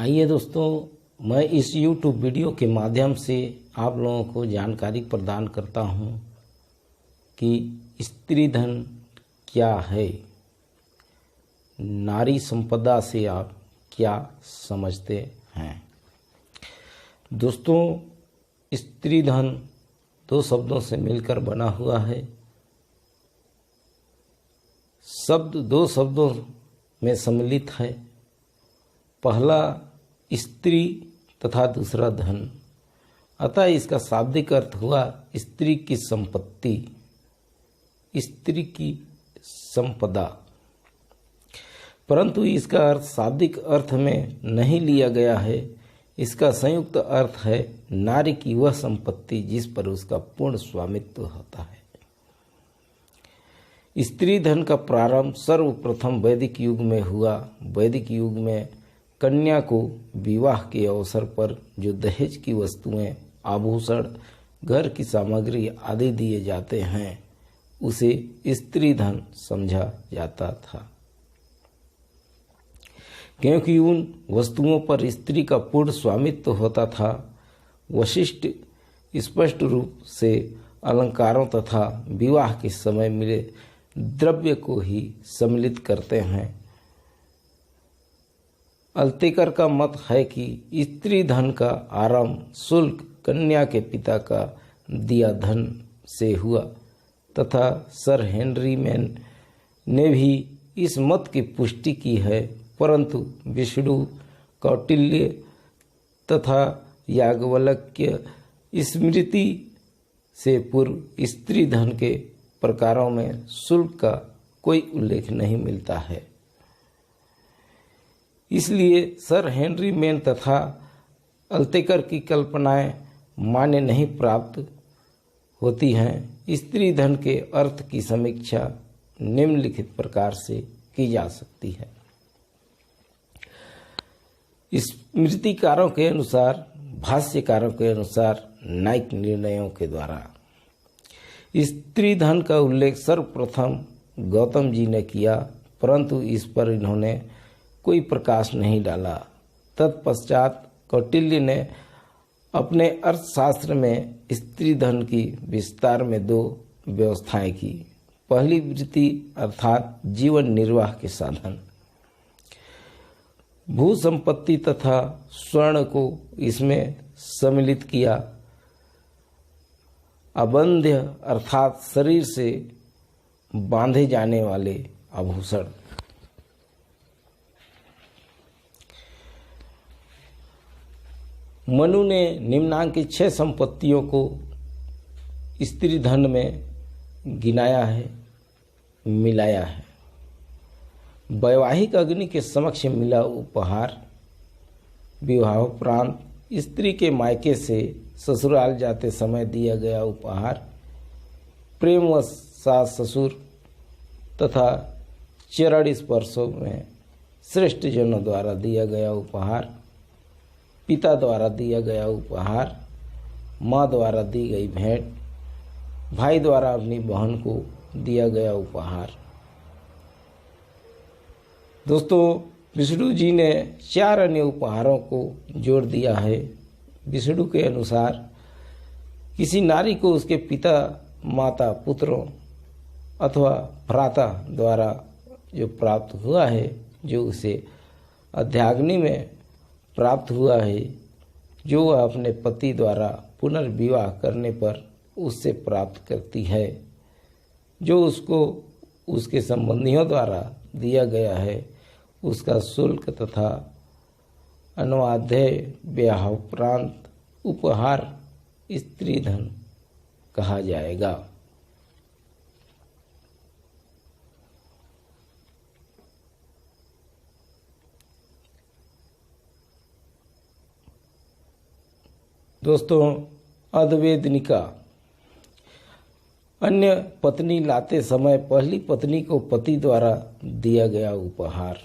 आइए दोस्तों, मैं इस YouTube वीडियो के माध्यम से आप लोगों को जानकारी प्रदान करता हूं कि स्त्री धन क्या है, नारी संपदा से आप क्या समझते हैं। दोस्तों, स्त्री धन दो शब्दों से मिलकर बना हुआ है। शब्द दो शब्दों में सम्मिलित है। पहला स्त्री तथा दूसरा धन, अतः इसका शाब्दिक अर्थ हुआ स्त्री की संपत्ति, स्त्री की संपदा। परंतु इसका अर्थ शाब्दिक अर्थ में नहीं लिया गया है। इसका संयुक्त अर्थ है नारी की वह संपत्ति जिस पर उसका पूर्ण स्वामित्व होता है। स्त्री धन का प्रारंभ सर्वप्रथम वैदिक युग में हुआ। वैदिक युग में कन्या को विवाह के अवसर पर जो दहेज की वस्तुएं, आभूषण, घर की सामग्री आदि दिए जाते हैं, उसे स्त्री धन समझा जाता था, क्योंकि उन वस्तुओं पर स्त्री का पूर्ण स्वामित्व होता था। वशिष्ठ स्पष्ट रूप से अलंकारों तथा विवाह के समय मिले द्रव्य को ही सम्मिलित करते हैं। अल्तेकर का मत है कि स्त्री धन का आरंभ शुल्क कन्या के पिता का दिया धन से हुआ तथा सर हेनरी मैन ने भी इस मत की पुष्टि की है। परंतु विष्णु, कौटिल्य तथा याज्ञवल्क्य स्मृति से पूर्व स्त्री धन के प्रकारों में शुल्क का कोई उल्लेख नहीं मिलता है। इसलिए सर हेनरी मैन तथा अल्तेकर की कल्पनाएं मान्य नहीं प्राप्त होती हैं। स्त्री धन के अर्थ की समीक्षा निम्नलिखित प्रकार से की जा सकती है। स्मृतिकारों के अनुसार, भाष्यकारों के अनुसार, न्यायिक निर्णयों के द्वारा स्त्री धन का उल्लेख सर्वप्रथम गौतम जी ने किया, परंतु इस पर इन्होंने कोई प्रकाश नहीं डाला। तत्पश्चात कौटिल्य ने अपने अर्थशास्त्र में स्त्री धन की विस्तार में दो व्यवस्थाएं की। पहली वृत्ति अर्थात जीवन निर्वाह के साधन, भू संपत्ति तथा स्वर्ण को इसमें सम्मिलित किया। अबंध्य अर्थात शरीर से बांधे जाने वाले आभूषण, मनु ने निम्नांकित 6 संपत्तियों को स्त्री धन में गिनाया है, मिलाया है। वैवाहिक अग्नि के समक्ष मिला उपहार, विवाहोपरांत स्त्री के मायके से ससुराल जाते समय दिया गया उपहार, प्रेमवश सास ससुर तथा चरण स्पर्शों में श्रेष्ठ जनों द्वारा दिया गया उपहार, पिता द्वारा दिया गया उपहार, माँ द्वारा दी गई भेंट, भाई द्वारा अपनी बहन को दिया गया उपहार। दोस्तों, विष्णु जी ने 4 अन्य उपहारों को जोड़ दिया है। विष्णु के अनुसार किसी नारी को उसके पिता, माता, पुत्रों अथवा भ्राता द्वारा जो प्राप्त हुआ है, जो उसे अर्धाग्नि में प्राप्त हुआ है, जो वह अपने पति द्वारा पुनर्विवाह करने पर उससे प्राप्त करती है, जो उसको उसके संबंधियों द्वारा दिया गया है, उसका शुल्क तथा अनुवाध्याय विवाहोपरांत उपहार स्त्री धन कहा जाएगा। दोस्तों, अद्वेदनिका, अन्य पत्नी लाते समय पहली पत्नी को पति द्वारा दिया गया उपहार,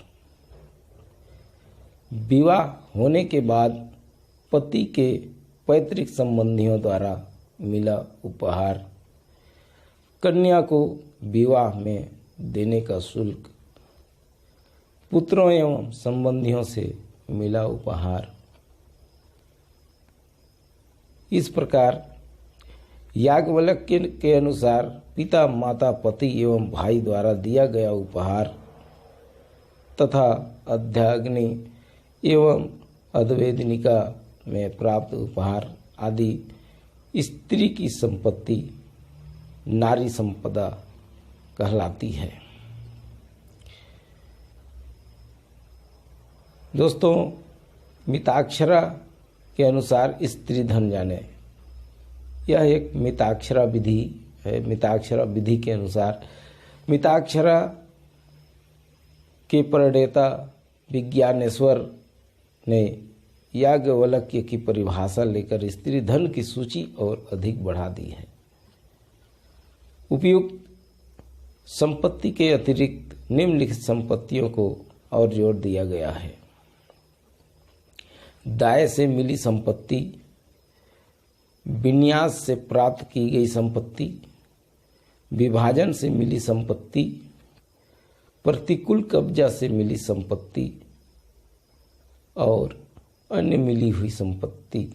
विवाह होने के बाद पति के पैतृक संबंधियों द्वारा मिला उपहार, कन्या को विवाह में देने का शुल्क, पुत्रों एवं संबंधियों से मिला उपहार। इस प्रकार याज्ञवल्क्य के अनुसार पिता, माता, पति एवं भाई द्वारा दिया गया उपहार तथा अध्याग्नि एवं अद्वैतनिका में प्राप्त उपहार आदि स्त्री की संपत्ति नारी संपदा कहलाती है। दोस्तों, मिताक्षरा के अनुसार स्त्री धन जाने, यह एक मिताक्षरा विधि है। मिताक्षरा विधि के अनुसार मिताक्षरा के प्रणेता विज्ञानेश्वर ने याज्ञवल्क्य की परिभाषा लेकर स्त्री धन की सूची और अधिक बढ़ा दी है। उपयुक्त संपत्ति के अतिरिक्त निम्नलिखित संपत्तियों को और जोड़ दिया गया है। दाय से मिली संपत्ति, विन्यास से प्राप्त की गई संपत्ति, विभाजन से मिली संपत्ति, प्रतिकूल कब्जा से मिली संपत्ति और अन्य मिली हुई संपत्ति।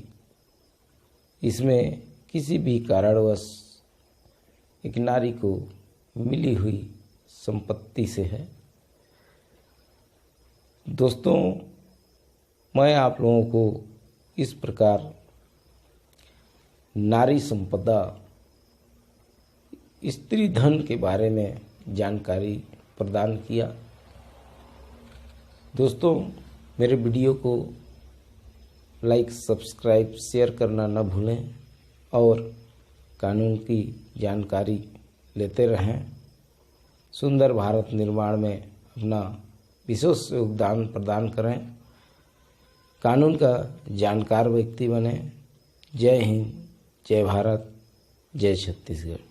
इसमें किसी भी कारणवश एक नारी को मिली हुई संपत्ति से है। दोस्तों, मैं आप लोगों को इस प्रकार नारी संपदा, स्त्री धन के बारे में जानकारी प्रदान किया। दोस्तों, मेरे वीडियो को लाइक, सब्सक्राइब, शेयर करना न भूलें और कानून की जानकारी लेते रहें। सुंदर भारत निर्माण में अपना विशेष योगदान प्रदान करें। कानून का जानकार व्यक्ति बने। जय हिंद, जय भारत, जय छत्तीसगढ़।